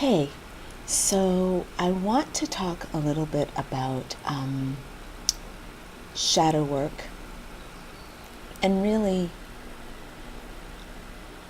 Hey, so I want to talk a little bit about shadow work and really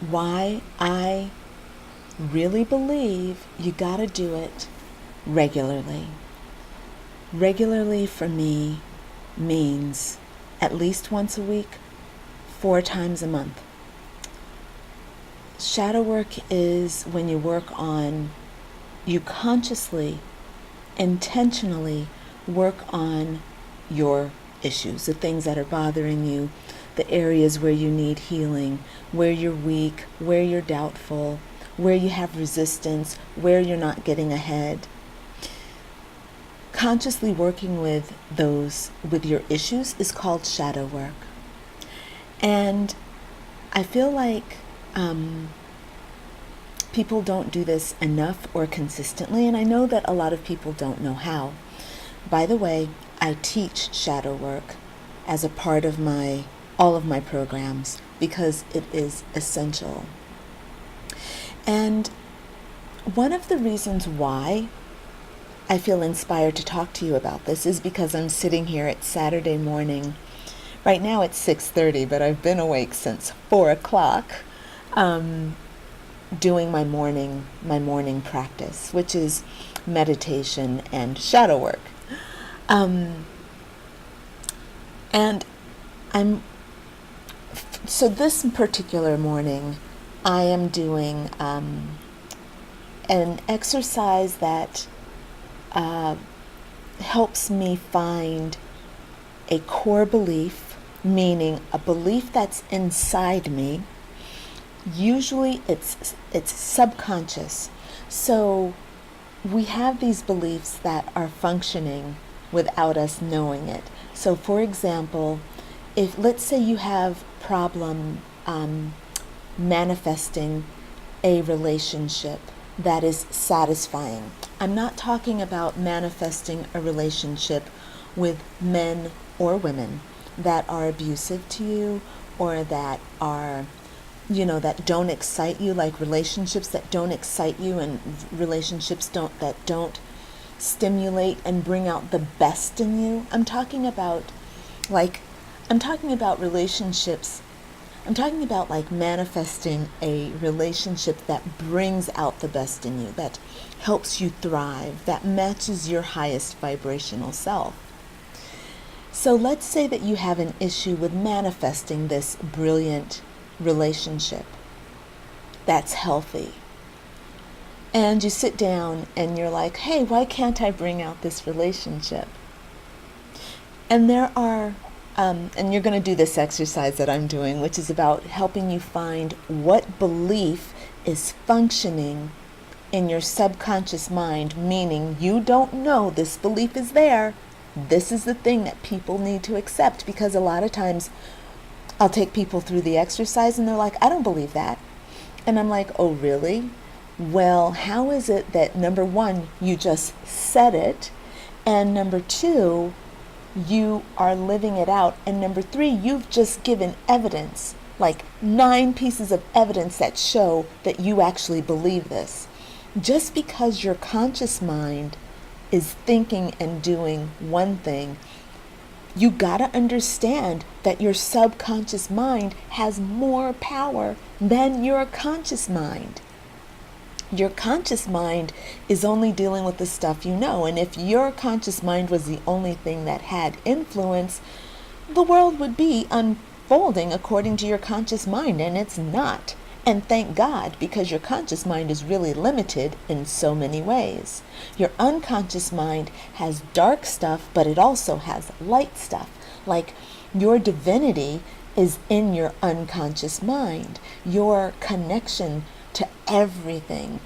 why I really believe you gotta do it regularly. Regularly for me means at least once a week, 4 times a month. Shadow work is when you consciously, intentionally work on your issues, the things that are bothering you, the areas where you need healing, where you're weak, where you're doubtful, where you have resistance, where you're not getting ahead. Consciously working with your issues is called shadow work. And I feel like people don't do this enough or consistently, and I know that a lot of people don't know how. By the way, I teach shadow work as a part of all of my programs because it is essential. And one of the reasons why I feel inspired to talk to you about this is because I'm sitting here at Saturday morning. Right now it's 6:30, but I've been awake since 4 o'clock doing my morning practice, which is meditation and shadow work. And so this particular morning, I am doing an exercise that helps me find a core belief, meaning a belief that's inside me. Usually it's subconscious. So we have these beliefs that are functioning without us knowing it. So for example, if let's say you have problem manifesting a relationship that is satisfying. I'm not talking about manifesting a relationship with men or women that are abusive to you or that are, that don't excite you, like relationships that don't excite you and relationships that don't stimulate and bring out the best in you. I'm talking about relationships. I'm talking about like manifesting a relationship that brings out the best in you, that helps you thrive, that matches your highest vibrational self. So let's say that you have an issue with manifesting this brilliant relationship that's healthy. And you sit down and you're like, hey, why can't I bring out this relationship? And there are, and you're going to do this exercise that I'm doing, which is about helping you find what belief is functioning in your subconscious mind, meaning you don't know this belief is there. This is the thing that people need to accept, because a lot of times I'll take people through the exercise and they're like, I don't believe that. And I'm like, oh, really? Well, how is it that number one, you just said it, and number two, you are living it out, and number three, you've just given evidence, like 9 pieces of evidence that show that you actually believe this. Just because your conscious mind is thinking and doing one thing, you gotta understand that your subconscious mind has more power than your conscious mind. Your conscious mind is only dealing with the stuff you know, and if your conscious mind was the only thing that had influence, the world would be unfolding according to your conscious mind, and it's not. And thank God, because your conscious mind is really limited in so many ways. Your unconscious mind has dark stuff, but it also has light stuff. Like your divinity is in your unconscious mind. Your connection to everything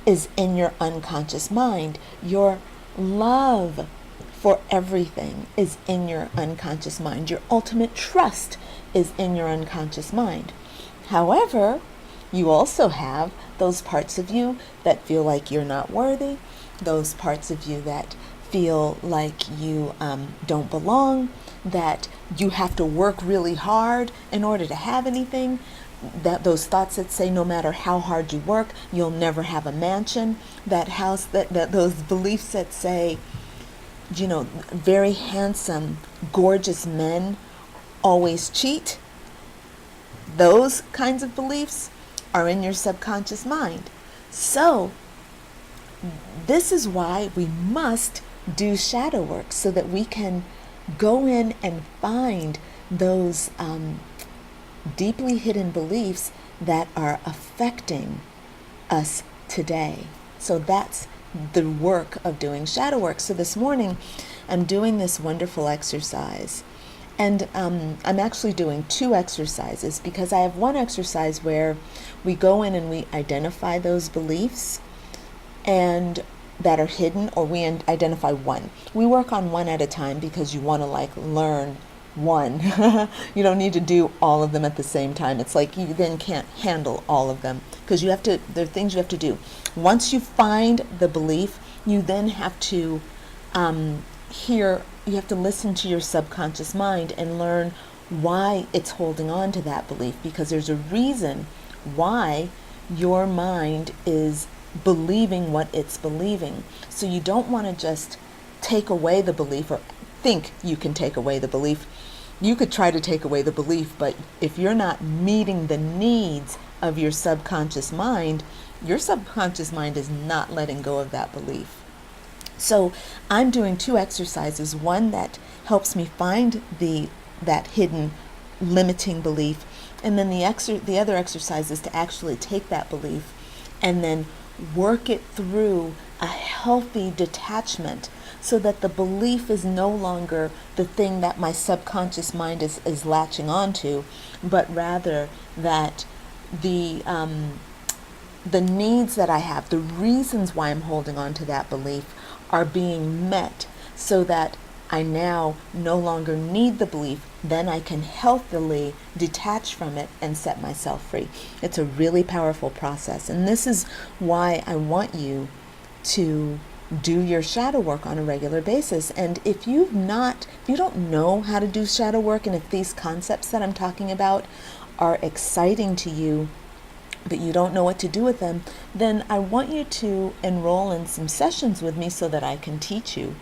is in your unconscious mind. Your love for everything is in your unconscious mind. Your ultimate trust is in your unconscious mind. However, you also have those parts of you that feel like you're not worthy, those parts of you that feel like you don't belong, that you have to work really hard in order to have anything. that those thoughts that say no matter how hard you work, you'll never have a mansion, that house, that those beliefs that say, very handsome, gorgeous men always cheat, those kinds of beliefs are in your subconscious mind. So this is why we must do shadow work, so that we can go in and find those deeply hidden beliefs that are affecting us today. So that's the work of doing shadow work. So this morning I'm doing this wonderful exercise, and I'm actually doing two exercises, because I have one exercise where we go in and we identify those beliefs and that are hidden, or we identify one. We work on one at a time because you want to learn one. You don't need to do all of them at the same time. It's like you then can't handle all of them, because there are things you have to do. Once you find the belief, you then have to you have to listen to your subconscious mind and learn why it's holding on to that belief, because there's a reason why your mind is believing what it's believing. So you don't want to just take away the belief or think you can take away the belief. You could try to take away the belief, but if you're not meeting the needs of your subconscious mind is not letting go of that belief. So I'm doing two exercises, one that helps me find that hidden limiting belief, and then the other exercise is to actually take that belief and then work it through a healthy detachment, so that the belief is no longer the thing that my subconscious mind is latching onto, but rather that the needs that I have, the reasons why I'm holding on to that belief, are being met, so that I now no longer need the belief. Then I can healthily detach from it and set myself free. It's a really powerful process, and this is why I want you to do your shadow work on a regular basis. And if you don't know how to do shadow work, and if these concepts that I'm talking about are exciting to you, but you don't know what to do with them, then I want you to enroll in some sessions with me so that I can teach you.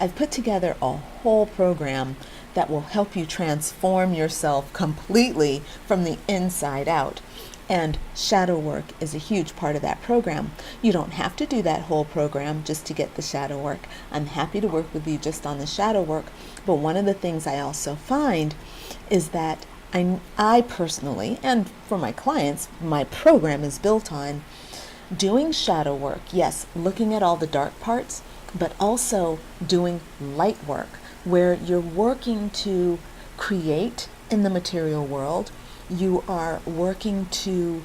I've put together a whole program that will help you transform yourself completely from the inside out. And shadow work is a huge part of that program. You don't have to do that whole program just to get the shadow work. I'm happy to work with you just on the shadow work. But one of the things I also find is that I personally, and for my clients, my program is built on doing shadow work. Yes, looking at all the dark parts, but also doing light work, where you're working to create in the material world. You are working to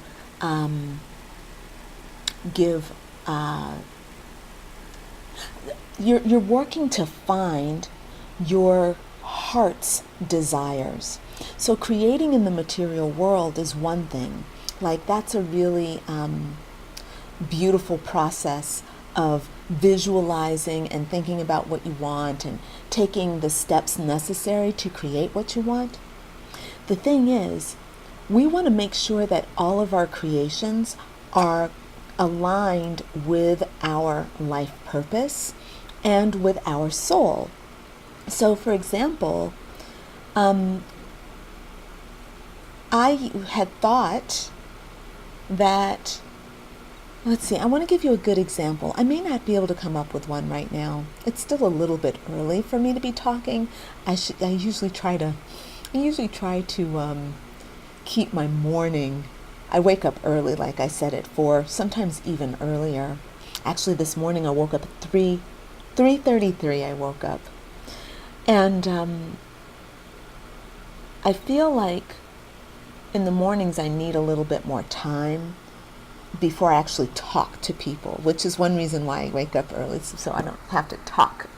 you're working to find your heart's desires. So creating in the material world is one thing. That's a really beautiful process of visualizing and thinking about what you want and taking the steps necessary to create what you want. The thing is, we want to make sure that all of our creations are aligned with our life purpose and with our soul. So, for example, I had thought that, I want to give you a good example. I may not be able to come up with one right now. It's still a little bit early for me to be talking. I usually try to keep my morning. I wake up early, like I said, at 4, sometimes even earlier. Actually, this morning I woke up at 3:33. I woke up, and I feel like in the mornings I need a little bit more time before I actually talk to people, which is one reason why I wake up early, so I don't have to talk.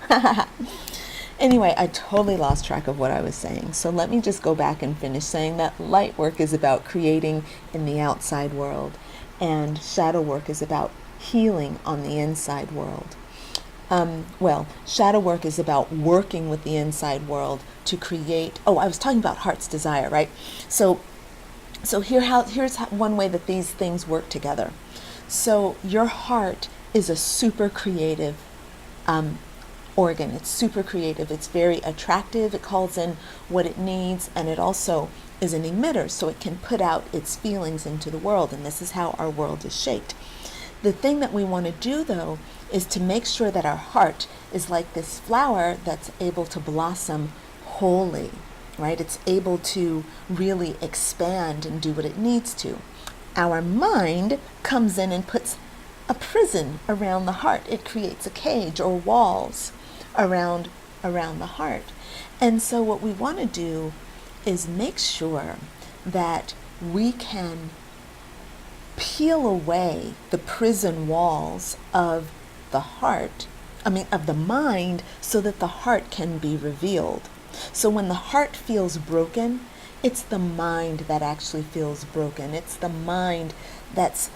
Anyway, I totally lost track of what I was saying. So let me just go back and finish saying that light work is about creating in the outside world, and shadow work is about healing on the inside world. Shadow work is about working with the inside world to create. I was talking about heart's desire, right? So So here's one way that these things work together. So your heart is a super creative um, organ. It's super creative. It's very attractive. It calls in what it needs, and it also is an emitter, so it can put out its feelings into the world, and this is how our world is shaped. The thing that we want to do, though, is to make sure that our heart is like this flower that's able to blossom wholly, right? It's able to really expand and do what it needs to. Our mind comes in and puts a prison around the heart. It creates a cage or walls around the heart. And so what we want to do is make sure that we can peel away the prison walls of the heart, of the mind, so that the heart can be revealed. So when the heart feels broken, it's the mind that actually feels broken. It's the mind that's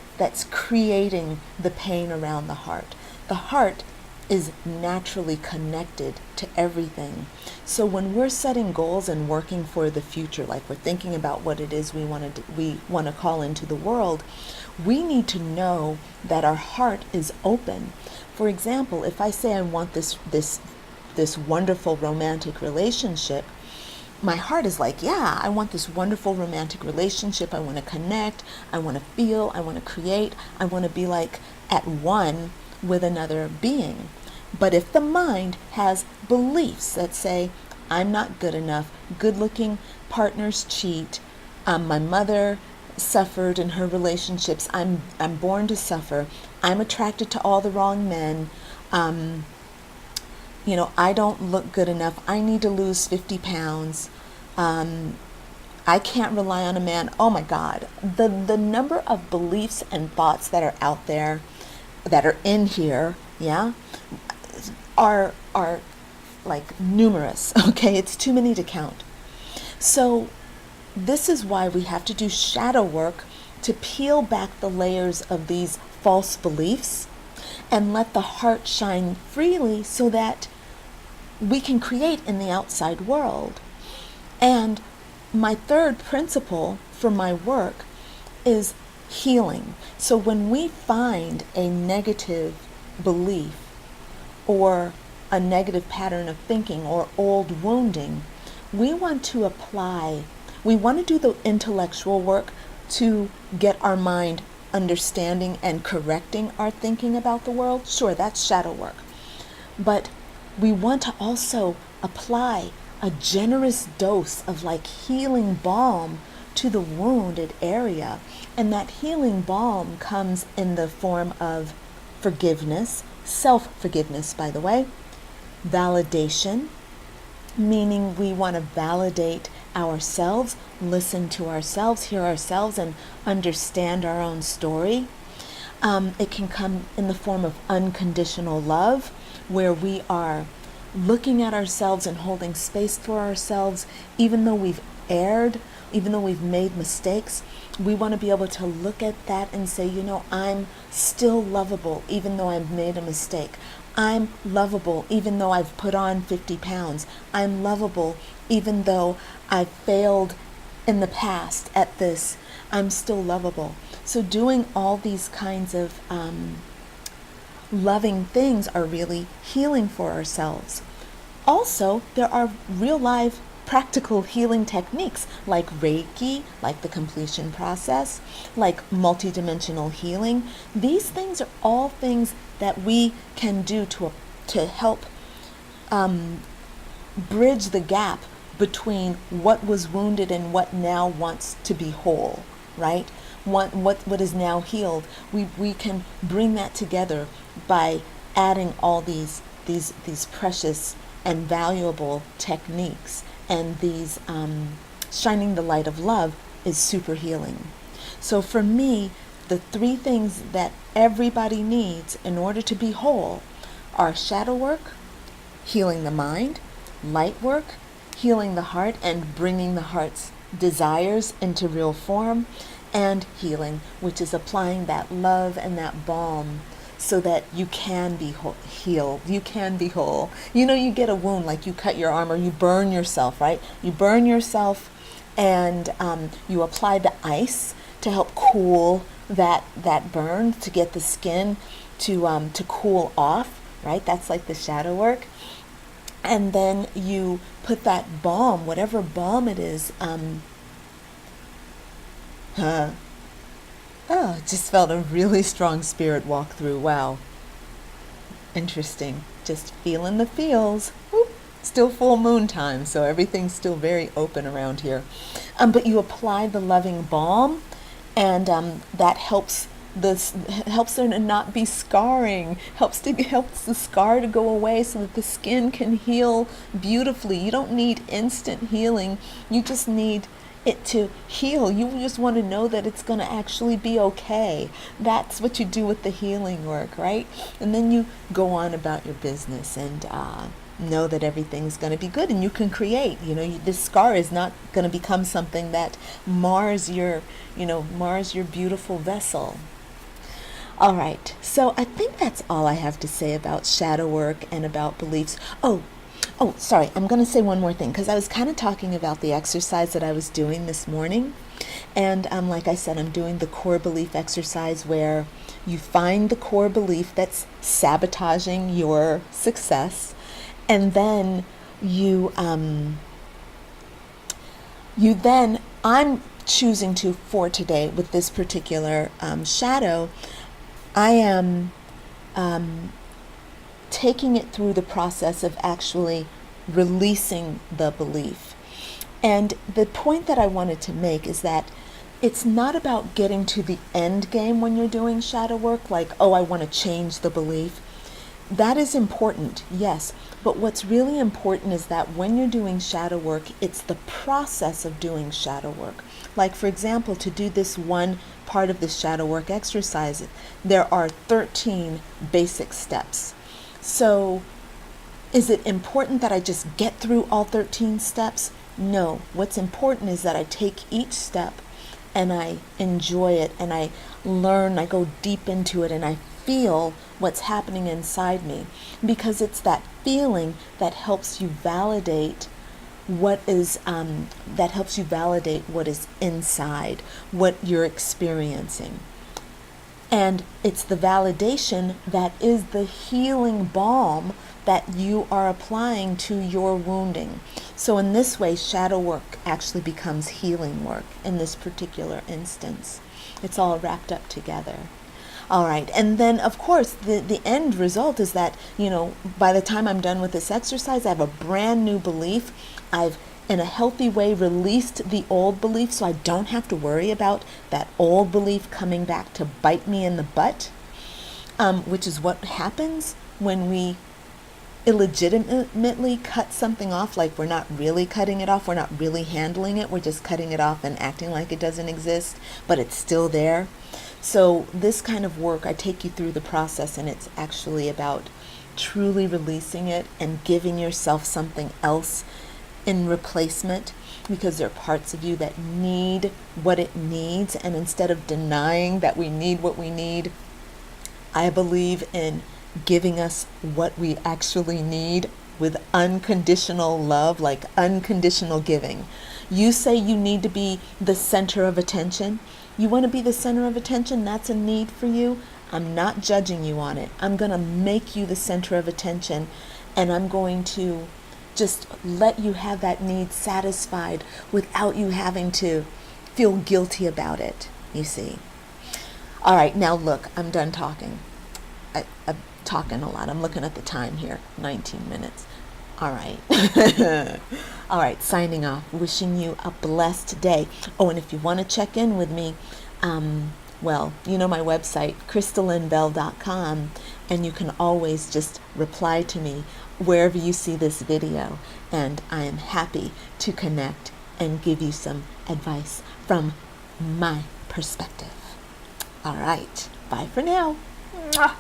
creating the pain around the heart. The heart is naturally connected to everything. So when we're setting goals and working for the future, like we're thinking about what it is we want to call into the world, we need to know that our heart is open. For example, if I say I want this wonderful romantic relationship, my heart is like, yeah, I want this wonderful romantic relationship. I want to connect. I want to feel. I want to create. I want to be like at one with another being. But if the mind has beliefs that say, I'm not good enough, good-looking partners cheat, my mother suffered in her relationships, I'm born to suffer, I'm attracted to all the wrong men, I don't look good enough, I need to lose 50 pounds, I can't rely on a man. Oh my God, the number of beliefs and thoughts that are out there, that are in here, yeah, are like numerous, okay? It's too many to count. So this is why we have to do shadow work to peel back the layers of these false beliefs and let the heart shine freely so that we can create in the outside world. And my third principle for my work is healing. So when we find a negative belief or a negative pattern of thinking or old wounding, we want to do the intellectual work to get our mind understanding and correcting our thinking about the world. Sure, that's shadow work. But we want to also apply a generous dose of like healing balm to the wounded area. And that healing balm comes in the form of forgiveness, self-forgiveness, by the way, validation, meaning we want to validate ourselves, listen to ourselves, hear ourselves, and understand our own story. It can come in the form of unconditional love, where we are looking at ourselves and holding space for ourselves, even though we've erred, even though we've made mistakes. We want to be able to look at that and say, I'm still lovable, even though I've made a mistake. I'm lovable, even though I've put on 50 pounds. I'm lovable, even though I've failed in the past at this. I'm still lovable. So doing all these kinds of loving things are really healing for ourselves. Also, there are real life practical healing techniques like Reiki, like the completion process, like multidimensional healing. These things are all things that we can do to help bridge the gap between what was wounded and what now wants to be whole, right? What is now healed. We can bring that together by adding all these precious and valuable techniques, and these shining the light of love is super healing. So for me, the three things that everybody needs in order to be whole are shadow work, healing the mind, light work, healing the heart and bringing the heart's desires into real form, and healing, which is applying that love and that balm so that you can be healed. You can be whole. You get a wound, like you cut your arm or you burn yourself, right? You burn yourself and you apply the ice to help cool that burn, to get the skin to cool off, right? That's like the shadow work. And then you put that balm, whatever balm it is. Just felt a really strong spirit walk through. Wow. Interesting. Just feeling the feels. Whoop. Still full moon time, so everything's still very open around here. But you apply the loving balm, and that helps there to not be scarring. Helps the scar to go away so that the skin can heal beautifully. You don't need instant healing. You just need it to heal. You just want to know that it's going to actually be okay. That's what you do with the healing work, right? And then you go on about your business and know that everything's going to be good, and you can create. This scar is not going to become something that mars your beautiful vessel. All right, so I think that's all I have to say about shadow work and about beliefs. Oh, sorry, I'm going to say one more thing, because I was kind of talking about the exercise that I was doing this morning. And like I said, I'm doing the core belief exercise, where you find the core belief that's sabotaging your success, and then I'm choosing to, for today, with this particular shadow, I am taking it through the process of actually releasing the belief. And the point that I wanted to make is that it's not about getting to the end game when you're doing shadow work, like, oh, I want to change the belief. That is important, yes. But what's really important is that when you're doing shadow work, it's the process of doing shadow work. Like, for example, to do this one part of the shadow work exercise, there are 13 basic steps. So is it important that I just get through all 13 steps? No. What's important is that I take each step and I enjoy it, and I learn, I go deep into it, and I feel what's happening inside me, because it's that feeling that helps you validate what is inside, what you're experiencing. And it's the validation that is the healing balm that you are applying to your wounding. So in this way, shadow work actually becomes healing work in this particular instance. It's all wrapped up together. All right, and then of course the end result is that, by the time I'm done with this exercise, I have a brand new belief. I've, in a healthy way, released the old belief, so I don't have to worry about that old belief coming back to bite me in the butt, which is what happens when we illegitimately cut something off. Like, we're not really cutting it off, we're not really handling it, we're just cutting it off and acting like it doesn't exist, but it's still there. So this kind of work, I take you through the process, and it's actually about truly releasing it and giving yourself something else in replacement, because there are parts of you that need what it needs, and instead of denying that we need what we need, I believe in giving us what we actually need with unconditional love, like unconditional giving. You say you need to be the center of attention. You want to be the center of attention? That's a need for you. I'm not judging you on it. I'm going to make you the center of attention, and I'm going to just let you have that need satisfied without you having to feel guilty about it, you see. All right, now look, I'm done talking. I'm talking a lot. I'm looking at the time here, 19 minutes. All right. All right, signing off, wishing you a blessed day. Oh, and if you want to check in with me, well, you know my website, crystallinbell.com, and you can always just reply to me wherever you see this video, and I am happy to connect and give you some advice from my perspective. All right, bye for now. Mwah.